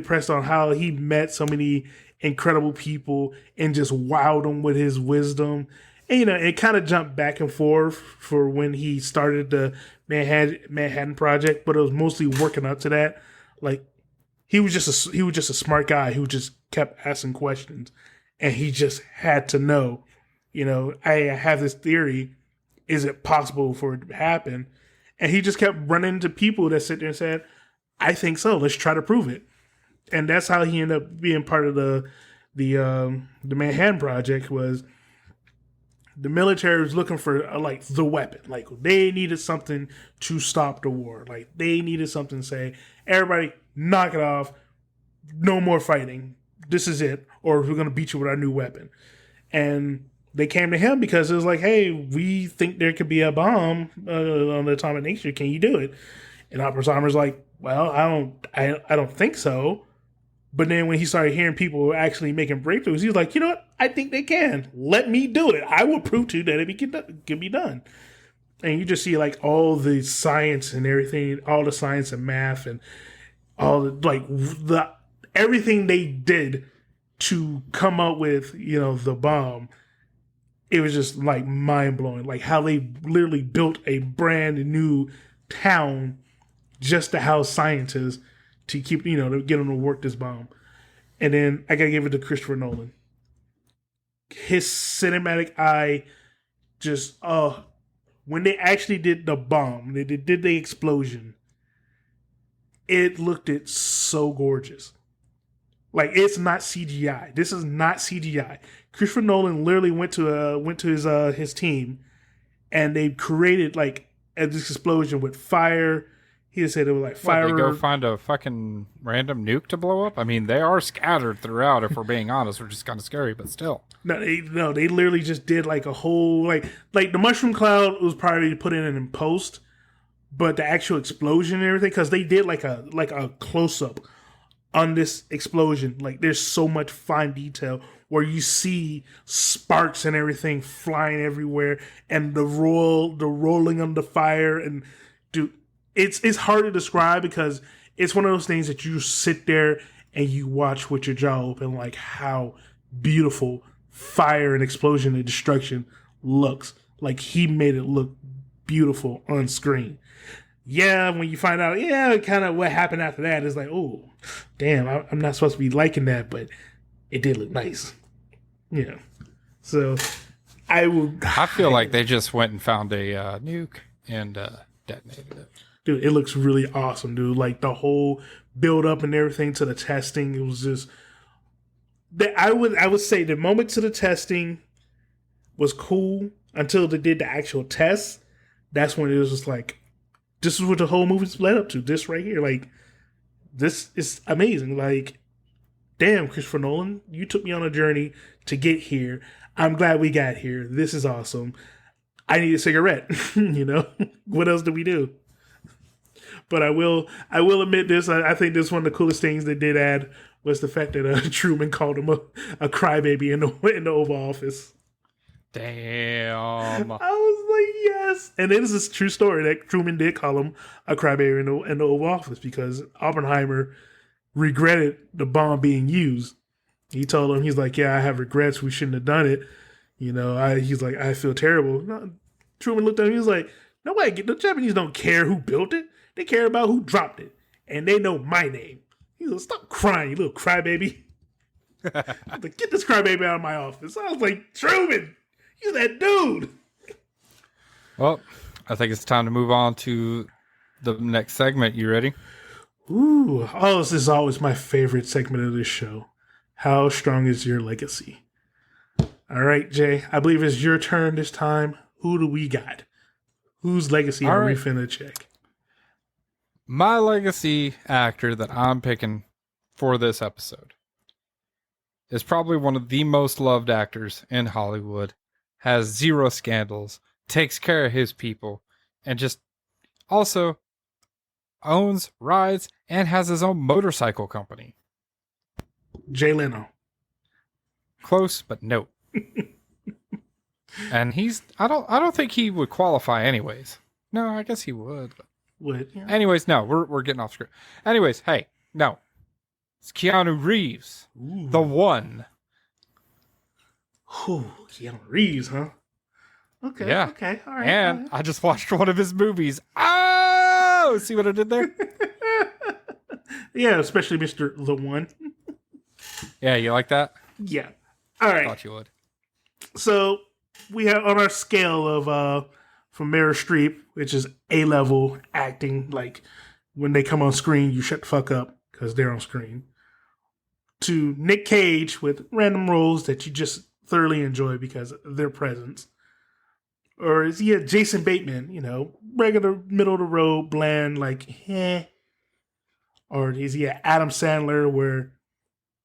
pressed on how he met so many incredible people and just wowed them with his wisdom. And, it kind of jumped back and forth for when he started the Manhattan Project, but it was mostly working up to that. Like, he was just a smart guy who just kept asking questions, and he just had to know. I have this theory. Is it possible for it to happen? And he just kept running into people that sit there and said, "I think so. Let's try to prove it." And that's how he ended up being part of the Manhattan Project. Was the military was looking for the weapon. Like, they needed something to stop the war. Like, they needed something to say, everybody knock it off. No more fighting. This is it. Or we're going to beat you with our new weapon. And they came to him because it was like, hey, we think there could be a bomb on the atomic nature. Can you do it? And Oppenheimer's like, well, I don't think so. But then when he started hearing people actually making breakthroughs, he was like, you know what? I think they can. Let me do it. I will prove to you that it can be done. And you just see like all the science and everything, all the science and math and all the everything they did to come up with, the bomb. It was just like mind blowing, like how they literally built a brand new town just to house scientists to keep, to get them to work this bomb. And then I gotta give it to Christopher Nolan. His cinematic eye just, when they actually did the bomb, they did the explosion, it looked so gorgeous. Like, it's not CGI. This is not CGI. Christopher Nolan literally went to his team, and they created like this explosion with fire. He just said it was like fire. What, they go find a fucking random nuke to blow up? I mean, they are scattered throughout. If we're being honest, which is kind of scary, but still. No, they literally just did like a whole like the mushroom cloud was probably put in post, but the actual explosion and everything, because they did like a close up on this explosion. Like, there's so much fine detail where you see sparks and everything flying everywhere, and the rolling on the fire, and dude, it's hard to describe because it's one of those things that you sit there and you watch with your jaw open, like how beautiful fire and explosion and destruction looks. Like, he made it look beautiful on screen. Yeah, when you find out, kind of what happened after that is like, oh, damn, I'm not supposed to be liking that, but it did look nice. So I feel like they just went and found a nuke and detonated it. Dude, it looks really awesome, dude. Like, the whole build up and everything to the testing, it was just I would say the moment to the testing was cool until they did the actual tests. That's when it was just like, this is what the whole movie's led up to. This right here, like, this is amazing. Like, damn, Christopher Nolan, you took me on a journey to get here. I'm glad we got here. This is awesome. I need a cigarette. What else do we do? But I will admit this. I think this is one of the coolest things they did add was the fact that Truman called him a crybaby in the Oval Office. Damn. I was like, yes. And it is a true story that Truman did call him a crybaby in the Oval Office because Oppenheimer regretted the bomb being used. He told him, he's like, yeah, I have regrets. We shouldn't have done it. He's like, I feel terrible. No, Truman looked at him. He was like, the Japanese don't care who built it. They care about who dropped it. And they know my name. He's like, stop crying, you little crybaby. Like, get this crybaby out of my office. I was like, Truman, you that dude. Well, I think it's time to move on to the next segment. You ready? Ooh. Oh, this is always my favorite segment of this show. How strong is your legacy? All right, Jay, I believe it's your turn this time. Who do we got? Whose legacy are we finna check? My legacy actor that I'm picking for this episode is probably one of the most loved actors in Hollywood, has zero scandals, takes care of his people, and just also owns, rides, and has his own motorcycle company. Jay Leno. Close, but no. And I don't think he would qualify anyways. No, I guess he would. But... Would, yeah. Anyways, no, we're getting off script. Anyways, hey, no. It's Keanu Reeves. Ooh. The one. Ooh, Keanu Reeves, huh? Okay. Yeah. Okay. All right. And all right. I just watched one of his movies. Oh, see what I did there? Yeah, especially Mr. The One. Yeah, you like that? Yeah. All right. Thought you would. So we have on our scale of from Meryl Streep, which is A-level acting, like when they come on screen, you shut the fuck up because they're on screen, to Nick Cage with random roles that you just thoroughly enjoy because of their presence. Or is he a Jason Bateman, regular middle of the road, bland, like, eh? Or is he an Adam Sandler where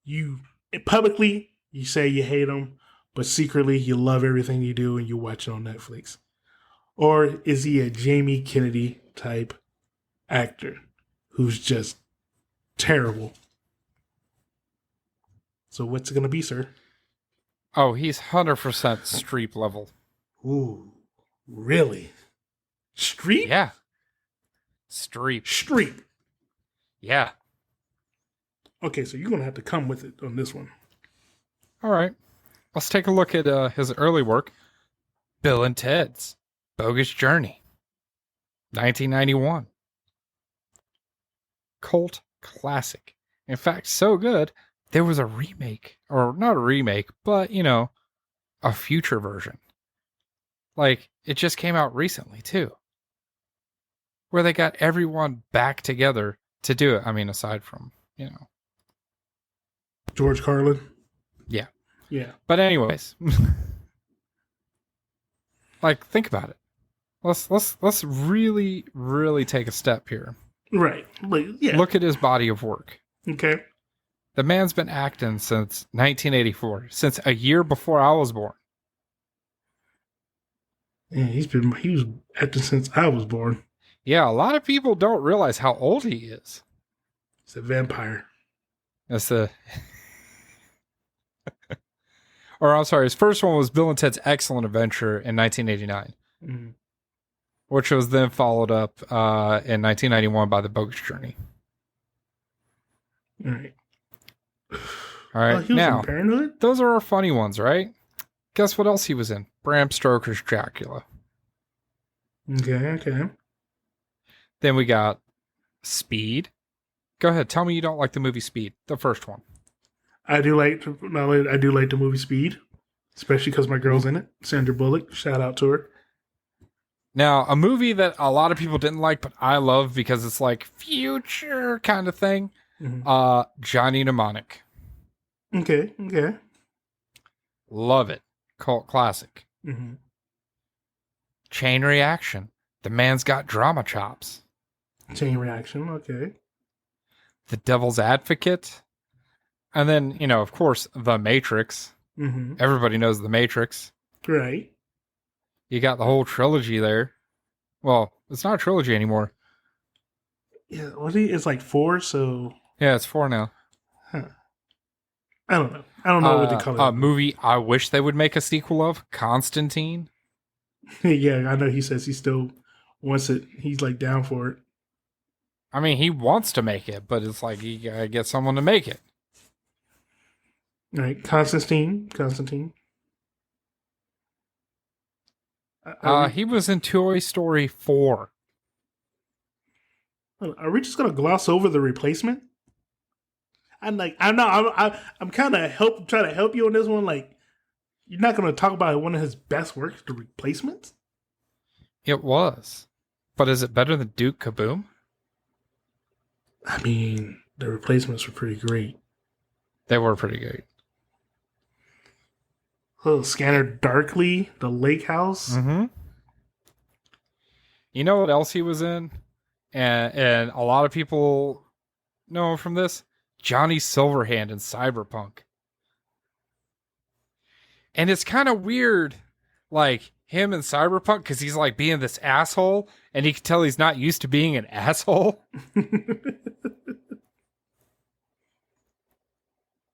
you publicly you say you hate him, but secretly you love everything you do and you watch it on Netflix? Or is he a Jamie Kennedy type actor who's just terrible. So what's it going to be, sir? Oh, he's 100% Streep level. Ooh, really? Streep? Yeah. Streep. Streep. Yeah. Okay, so you're going to have to come with it on this one. All right. Let's take a look at his early work. Bill and Ted's Bogus Journey. 1991. Cult classic. In fact, so good, there was a remake. Or not a remake, but, a future version. Like, it just came out recently, too. Where they got everyone back together to do it. I mean, aside from, George Carlin? Yeah. Yeah. But anyways. Like, think about it. Let's really, really take a step here. Right. Yeah. Look at his body of work. Okay. The man's been acting since 1984, since a year before I was born. Yeah, he was acting since I was born. Yeah, a lot of people don't realize how old he is. He's a vampire. That's the... Or, I'm sorry, his first one was Bill and Ted's Excellent Adventure in 1989. Mm. Which was then followed up in 1991 by The Bogus Journey. All right. All right, He was now, in Parenthood? those are our funny ones, right? Guess what else he was in? Bram Stoker's Dracula. Okay. Then we got Speed. Go ahead, tell me you don't like the movie Speed, the first one. I do like the movie Speed, especially because my girl's in it. Sandra Bullock. Shout out to her. Now, a movie that a lot of people didn't like, but I love because it's like future kind of thing. Mm-hmm. Johnny Mnemonic. Okay. Love it. Cult classic. Mm-hmm. Chain Reaction. The man's got drama chops. Chain Reaction. Okay. The Devil's Advocate. And then, of course, The Matrix. Mm-hmm. Everybody knows The Matrix. Right. You got the whole trilogy there. Well, it's not a trilogy anymore. Yeah, it's like 4, so... Yeah, it's 4 now. Huh. I don't know. I don't know what they call it. A movie I wish they would make a sequel of, Constantine. Yeah, I know he says he still wants it. He's like down for it. I mean, he wants to make it, but it's like you gotta get someone to make it. All right, Constantine. He was in Toy Story 4. Are we just gonna gloss over The Replacement? I'm kind of trying to help you on this one. Like, you're not gonna talk about one of his best works, The Replacement? It was, but is it better than Duke Kaboom? I mean, The Replacements were pretty great. They were pretty great. Scanner Darkly, The Lake House. Mm-hmm. You know what else he was in? And a lot of people know him from this? Johnny Silverhand in Cyberpunk. And it's kind of weird, like, him in Cyberpunk, because he's, like, being this asshole, and you can tell he's not used to being an asshole.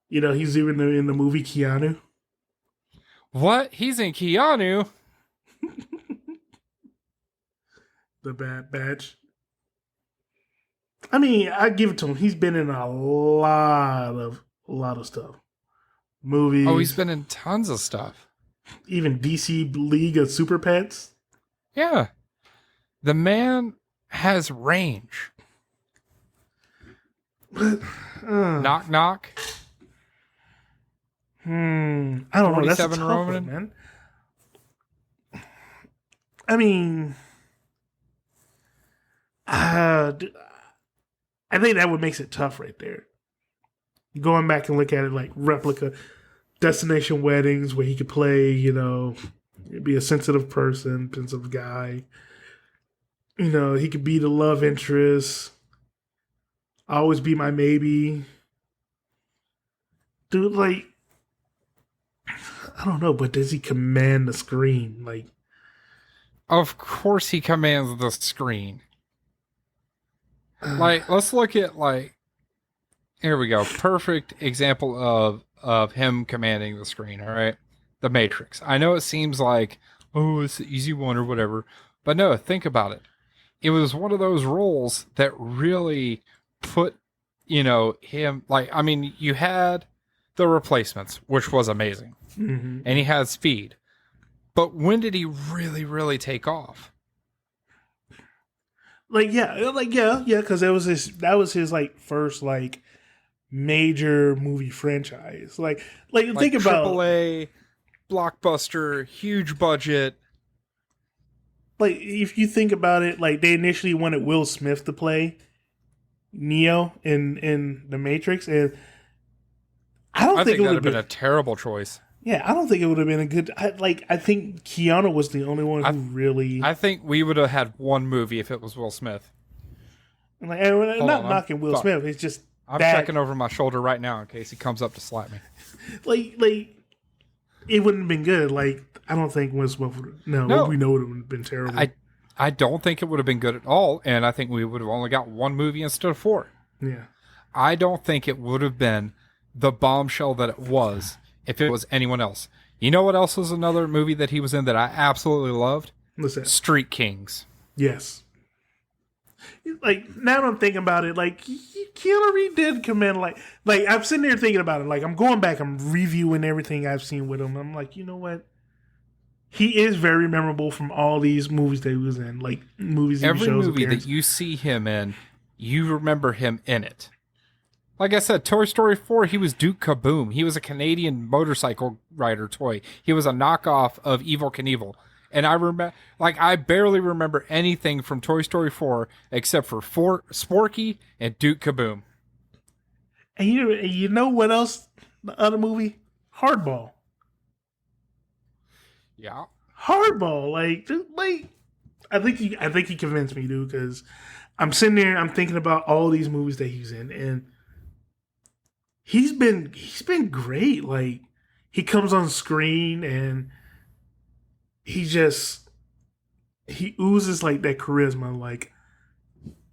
He's even in the movie Keanu. What? He's in Keanu? The Bad Batch. I mean, I give it to him. He's been in a lot of stuff. Movies. Oh, he's been in tons of stuff. Even DC League of Super Pets. Yeah. The man has range. But, Knock knock. I don't know. That's a tough one, man. I mean, I think that what makes it tough right there. Going back and look at it like replica destination weddings where he could play, be a sensitive person, pensive guy. He could be the love interest. Always be my maybe. Dude, like, I don't know, but does he command the screen? Like, Of course he commands the screen. Like, let's look at like, here we go. Perfect example of him commanding the screen. All right, The Matrix. I know it seems like, oh, it's the easy one or whatever, but no, think about it. It was one of those roles that really put, him like. I mean, you had the Replacements, which was amazing, Mhm. and he had Speed. But when did he really, really take off? Yeah, because that was his like first like major movie franchise. Like Like think about AAA blockbuster, huge budget. like if you think about it, like they initially wanted Will Smith to play Neo in the Matrix, and I don't I think it think would that'd have have been been. a terrible choice. Yeah, I don't think it would have been a good. I think Keanu was the only one I who really I think we would have had one movie if it was Will Smith. and Hold not on, knocking Will Smith. It's just I'm that checking over my shoulder right now in case he comes up to slap me. like it wouldn't have been good. Like I don't think Will Smith would. No, what we No, know would have been terrible. I don't think it would have been good at all, and I think we would have only got one movie instead of four. Yeah. I don't think it would have been the bombshell that it was if it was anyone else. You know what else was another movie that he was in that I absolutely loved? What's that? Street Kings. Yes. Like now that I'm thinking about it, like Keanu Reeves did come in like I'm sitting there thinking about it. Like I'm going back, I'm reviewing everything I've seen with him. I'm like, you know what? He is very memorable from all these movies that he was in, like movies, TV Every shows, movie that appearances. you see him in, you remember him in it. Like I said, Toy Story 4, he was Duke Kaboom. He was a Canadian motorcycle rider toy. He was a knockoff of Evel Knievel. And I remember, like, I barely remember anything from Toy Story 4 except for Sporky and Duke Kaboom. And you know what else? The other movie, Hardball. Yeah. Hardball, like, just, like I think he convinced me, dude. Because I'm sitting there, I'm thinking about all these movies that he's in, and he's been great. Like he comes on screen and he oozes like that charisma. Like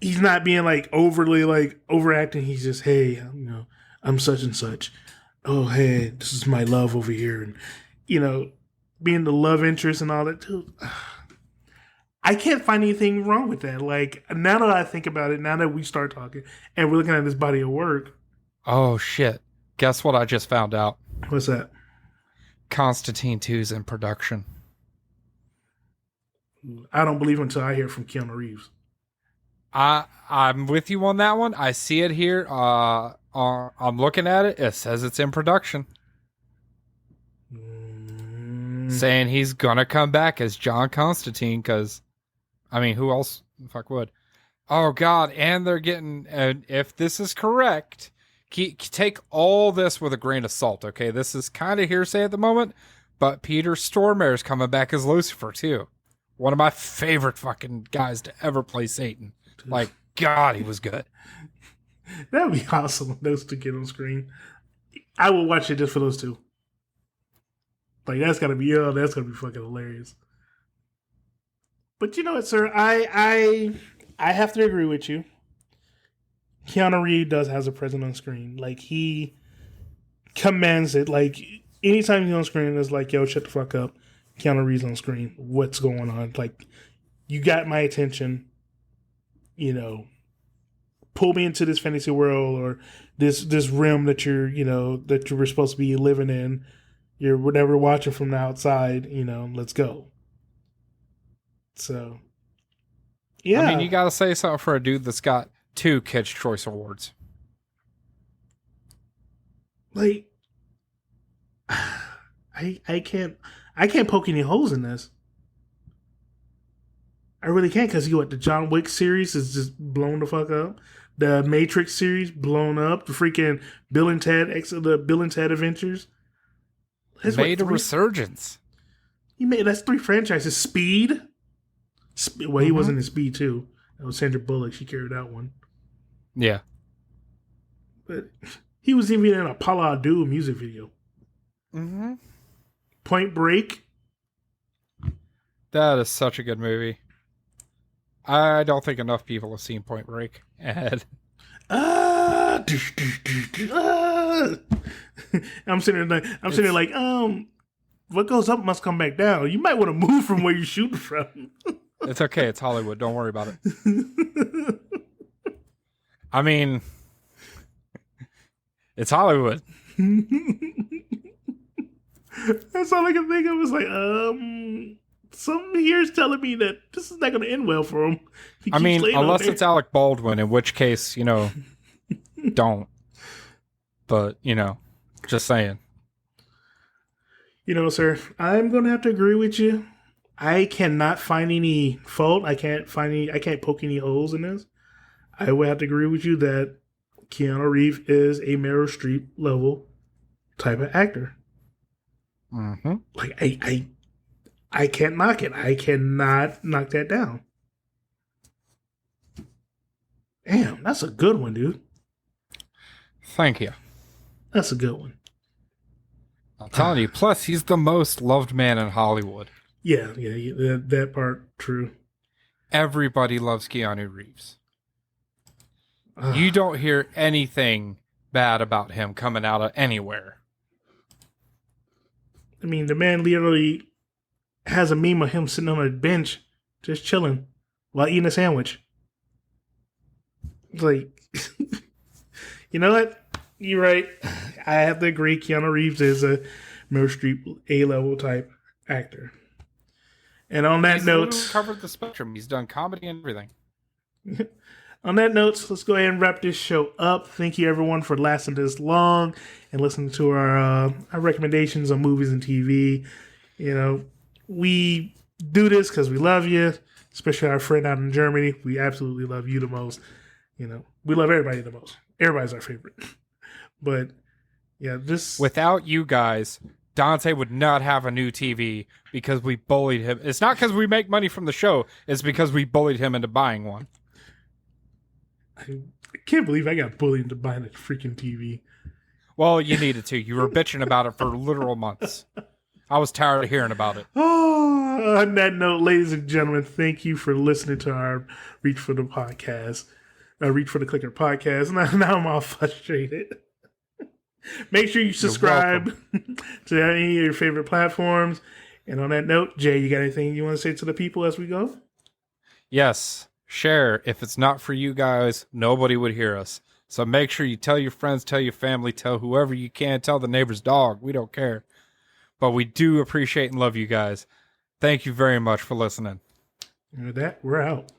he's not being like overly like overacting. He's just, hey, I'm such and such. Oh, hey, this is my love over here, and you know, being the love interest and all that too. I can't find anything wrong with that. Like now that I think about it, now that we start talking and we're looking at this body of work, Oh, shit. Guess what I just found out? what's that? Constantine 2's in production. I don't believe until I hear from Keanu Reeves. I'm with you on that one. I see it here. I'm looking at it. It says it's in production. Saying he's gonna come back as John Constantine because, I mean, who else the fuck would? Oh God! And they're getting. And if this is correct, take all this with a grain of salt. Okay, this is kind of hearsay at the moment, but Peter Stormare is coming back as Lucifer too. One of my favorite fucking guys to ever play Satan. Like God, he was good. That would be awesome. Those two get on screen. I will watch it just for those two. Like that's gonna be fucking hilarious. But you know what, sir? I have to agree with you. Keanu Reeves does has a presence on screen. Like he commands it. Like anytime he's on screen, it's like, yo, shut the fuck up. Keanu Reeves on screen. What's going on? Like you got my attention. You know, pull me into this fantasy world or this realm that that you were supposed to be living in. You're whatever watching from the outside, let's go. So, yeah. I mean, you got to say something for a dude that's got 2 Kids' Choice Awards. Like, I can't poke any holes in this. I really can't because the John Wick series is just blown the fuck up. The Matrix series blown up. The freaking the Bill and Ted Adventures. That's made a resurgence. That's 3 franchises. Speed. Well, he wasn't in Speed 2. That was Sandra Bullock. She carried that one. Yeah. But he was even in a Paula Abdul music video. Mm-hmm. Point Break. That is such a good movie. I don't think enough people have seen Point Break. And I'm sitting there like, what goes up must come back down. You might want to move from where you're shooting from. it's okay. It's Hollywood. Don't worry about it. I mean, it's Hollywood. That's all I can think of. Was like, something here is telling me that this is not going to end well for him. I mean, unless it's Alec Baldwin, in which case, don't. But, just saying. Sir, I'm going to have to agree with you. I cannot find any fault. I can't poke any holes in this. I would have to agree with you that Keanu Reeves is a Meryl Streep level type of actor. Mm-hmm. Like, I can't knock it. I cannot knock that down. Damn, that's a good one, dude. Thank you. That's a good one. I'm telling you. Plus, he's the most loved man in Hollywood. Yeah, that part, true. Everybody loves Keanu Reeves. You don't hear anything bad about him coming out of anywhere. I mean, the man literally has a meme of him sitting on a bench, just chilling while eating a sandwich. Like, you know what? You're right. I have to agree. Keanu Reeves is a Meryl Streep A-level type actor. And on that note, he's covered the spectrum. He's done comedy and everything. On that note, let's go ahead and wrap this show up. Thank you, everyone, for lasting this long and listening to our recommendations on movies and TV. We do this because we love you, especially our friend out in Germany. We absolutely love you the most. We love everybody the most. Everybody's our favorite. But, yeah, without you guys, Donte would not have a new TV because we bullied him. It's not because we make money from the show. It's because we bullied him into buying one. I can't believe I got bullied into buying a freaking TV. Well, you needed to. You were bitching about it for literal months. I was tired of hearing about it. Oh, on that note, ladies and gentlemen, thank you for listening to our Reach for the Podcast. Reach for the Clicker podcast. Now I'm all frustrated. Make sure you subscribe to any of your favorite platforms. And on that note, Jay, you got anything you want to say to the people as we go? Yes. Share. If it's not for you guys, nobody would hear us. So make sure you tell your friends, tell your family, tell whoever you can, tell the neighbor's dog. We don't care. But we do appreciate and love you guys. Thank you very much for listening. And with that, we're out.